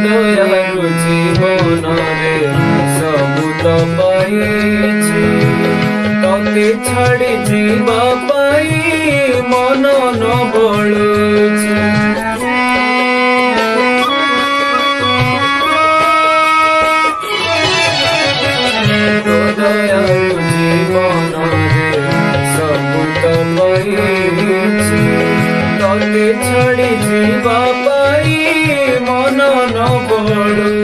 দয়ালু জীবনরে সবু তো পাইছি ততে ছাড়ি ଯିବା ପାଇଁ ମନ ନ ବଳୁଛି ଦୟାଲୁ ଜୀବନରେ ସବୁ ତ ପାଇଛି ତତେ ଛାଡ଼ି ଯିବା ପାଇଁ ମନ ନ ବଳୁଛି